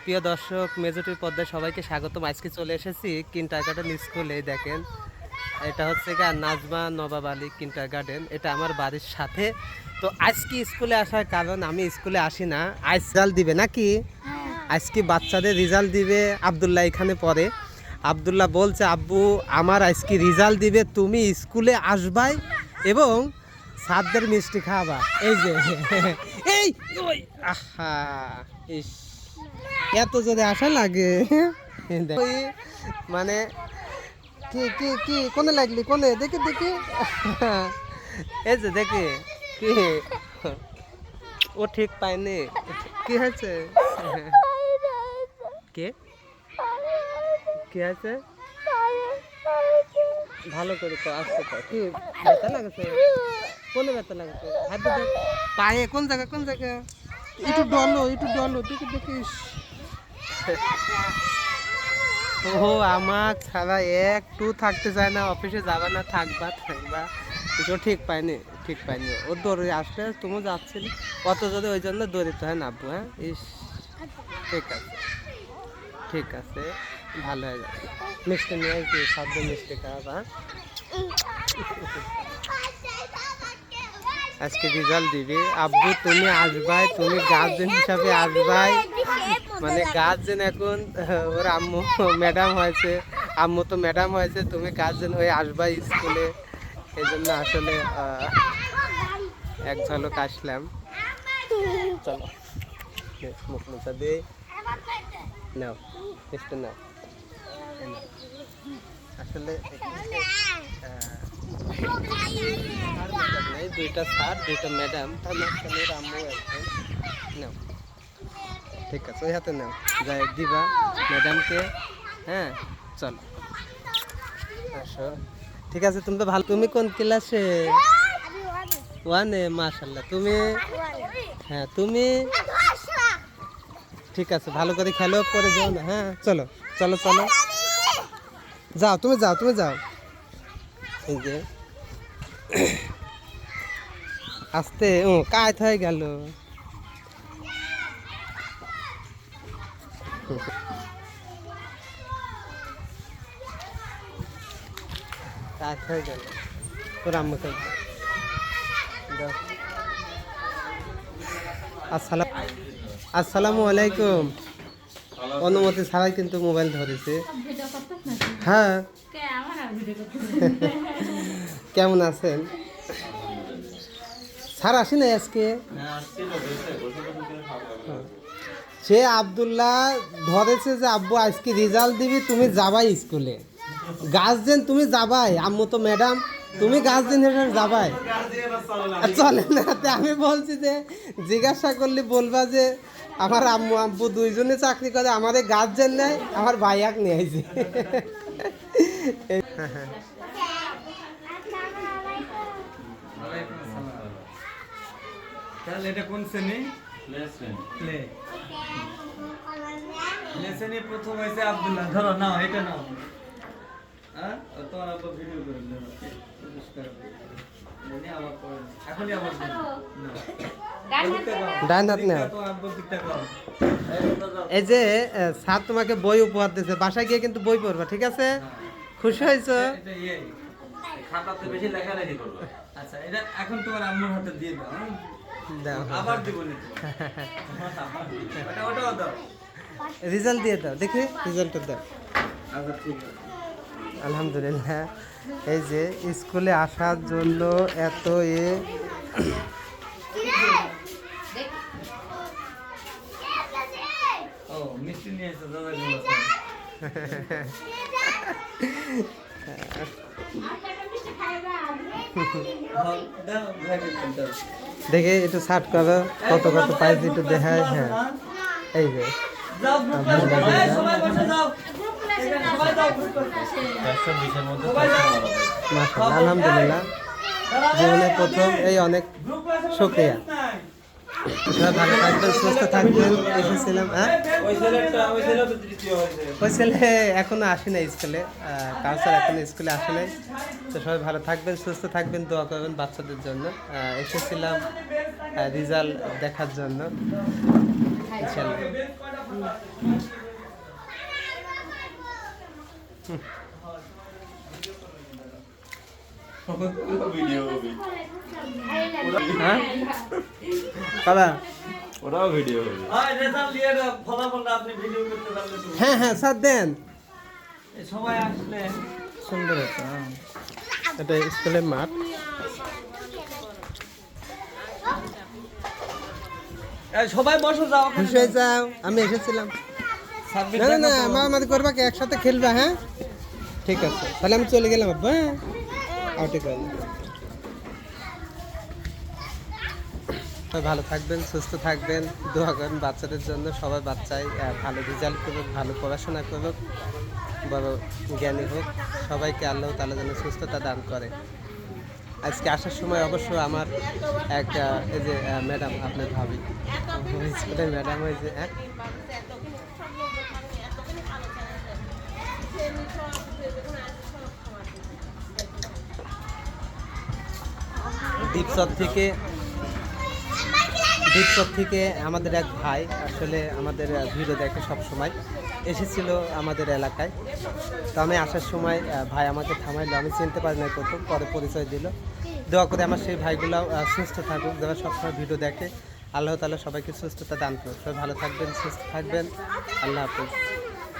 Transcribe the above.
প্রিয় দর্শক, মেজরিটির পর্দায় সবাইকে স্বাগতম। আজকে চলে এসেছি কিন্ডারগার্টেন স্কুলে। দেখেন, এটা হচ্ছে গিয়ে নাজমা নবাব আলী কিন্ডারগার্টেন। এটা আমার বাড়ির সাথে। তো আজকে স্কুলে আসার কারণ, আমি স্কুলে আসি না, আজ রেজাল্ট দিবে নাকি, আজকে বাচ্চাদের রেজাল্ট দিবে। আবদুল্লাহ এখানে পড়ে। আবদুল্লাহ বলছে, আব্বু আমার আজকে রেজাল্ট দিবে, তুমি স্কুলে আসবাই এবং সাতদের মিষ্টি খাওয়াবা। এই যে এই ওই আহা, ইস, এত যদি আশা লাগে। মানে কি কি কি কোনে লাগলি, কোনে দেখি দেখি, এই যে দেখি কি, ও ঠিক পায়নি, কি হয়েছে, কে কি আছে, ভালো করে তো আসছে তো, কি ব্যথা লাগছে, কোনে ব্যথা লাগছে, হাত দিতে পায়ে, কোন জায়গা কোন জায়গা, একটু ডলো দেখি দেখিস। ও আমার ছাড়া একটু থাকতে চায় না, অফিসে যাবা না, থাকবা কিছু ঠিক পাইনি ও দৌড়ে আসলে তুমি যাচ্ছিলে কত, যদি ওই জন্য দৌড়িতে হয় না আব্বু। হ্যাঁ, ইস, ঠিক আছে ভালো হয়ে যাবে। মিষ্টি নিয়ে কি সাধ্য মিষ্টি খাওয়াবা। আজকে রেজাল্ট দিবে আব্বু, তুমি আসবাই, তুমি গার্জেন হিসাবে আসবাই। মানে গার্জেন এখন ওর আম্মু ম্যাডাম হয়েছে, আম্মু তো ম্যাডাম হয়েছে, তুমি গার্জেন হয়ে আসবাই স্কুলে। এই জন্য আসলে এক ঝলক আসলাম। চলো মুখ মুখা দিয়ে নাও, মিষ্টি নাও। আসলে দুইটা স্যার দুইটা ম্যাডাম, তার মাঝখানে আম্মু একজন। নাও, ঠিক আছে, ওই হাতে নাও, যাই দিবা ম্যাডামকে। হ্যাঁ চলো আসো, ঠিক আছে। তুমি তো ভালো, তুমি কোন ক্লাসে? ওয়ানে, মাশাল্লাহ। তুমি? হ্যাঁ তুমি, ঠিক আছে, ভালো করে খেলো, পরে যাও না। হ্যাঁ চলো চলো চলো, যাও তুমি যাও। এই যে আস্তে, ও কায়ত হয়ে গেল। কাজ হয়ে গেল, তোর আম্মুকে আসসালামু আলাইকুম। অনুমতি ছাড়াই কিন্তু মোবাইল ধরেছে। হ্যাঁ, কেমন আছেন? স্যার আসি নাই আজকে? সে আবদুল্লাহ ধরেছে যে আব্বু আজকে রেজাল্ট দিবি, তুমি যাবাই স্কুলে, গার্জেন তুমি যাবাই, আম্মু তো ম্যাডাম, তুমি গার্জেন হিসেবে যাবাই। চলে না, আমি বলছি যে জিজ্ঞাসা করলে বলবা যে আমার আম্মু আব্বু দুইজনে চাকরি করে, আমাদের গার্জেন নেই, আমার ভাইয়াক নিয়ে আইছে। এটা কোন শ্রেণী? প্লে শ্রেণী প্রথম হয়েছে আব্দুল্লাহ। ধরো নাও, এটা নাও। হ্যাঁ, তোমার আব্বা ভিডিও করে এখনই আবার ডান হাত নাও। এই যে স্যার তোমাকে বই উপহার দিয়েছে, বাসায় গিয়ে কিন্তু বই পড়বা, ঠিক আছে? খুশি হয়েছো? খাতাতে বেশি লেখালেখি করবে। আচ্ছা, এটা এখন তোমার আম্মুর হাতে দিয়ে দাও। দাও, আবার দিব না। ওটাও দাও। রেজাল্ট দিয়ে দাও, দেখি রেজাল্টটা দাও। আচ্ছা ঠিক আছে। আলহামদুলিল্লাহ। এই যে স্কুলে আসার জন্য এত ও মিষ্টি নিয়ে এসো দাদা। দেখে একটু সার্ট করো, কত কত পাইছি একটু দেখায়। হ্যাঁ, এই যে আলহামদুলিল্লাহ, জীবনে প্রথম, এই অনেক শুক্রিয়া। সবাই ভালো থাকবেন, সুস্থ থাকবেন। এসেছিলাম, হ্যাঁ ওই ছেলে এখনো আসে নাই স্কুলে, কাউসার এখনো স্কুলে আসে নাই। তো সবাই ভালো থাকবেন, সুস্থ থাকবেন, দোয়া করবেন বাচ্চাদের জন্য। এসেছিলাম রেজাল্ট দেখার জন্য। ইনশাল্লাহ। ভিডিও হবে হ্যাঁ বাবা, ওরাও ভিডিও হবে ওই রেজাল্ট দিয়ে ফলাফলটা আপনি ভিডিও করতে পারলে তো হ্যাঁ হ্যাঁ স্যার দেন। এই সবাই আসলে সুন্দর হয়েছে, এটা স্কুলের মাঠ। এই সবাই বসে যাও খুশি হয়ে যাও, আমি এসেছিলাম। সাব্বির না না না, দেখো তো। আমাদের করবা কি একসাথে খেলবা? হ্যাঁ ঠিক আছে, তাহলে আমি চলে গেলাম আব্বা। হ্যাঁ আউটে করে সবাই ভালো থাকবেন, সুস্থ থাকবেন, দোয়া করেন বাচ্চাদের জন্য। সবাই বাচ্চাই ভালো রেজাল্ট করুক, ভালো পড়াশোনা করুক, বড় জ্ঞানী হোক। সবাইকে আল্লাহ তাআলা যেন সুস্থতা দান করে। আজকে আসার সময় অবশ্য আমার এক এই যে ম্যাডাম, আপনার ভাবি স্কুলের ম্যাডাম, ওই যে হ্যাঁ দ্বীপচর থেকে আমাদের এক ভাই, আসলে আমাদের ভিডিও দেখে সব সময়, এসেছিল আমাদের এলাকায়। তো আমি আসার সময় ভাই আমাকে থামাইলো, আমি চিনতে পারি না প্রথম, পরে পরিচয় দিল। দোয়া করে আমার সেই ভাইগুলো সুস্থ থাকুক, যারা সবসময় ভিডিও দেখে। আল্লাহ তাআলা সবাইকে সুস্থতা দান করুক। সবাই ভালো থাকবেন, সুস্থ থাকবেন। আল্লাহ হাফেজ।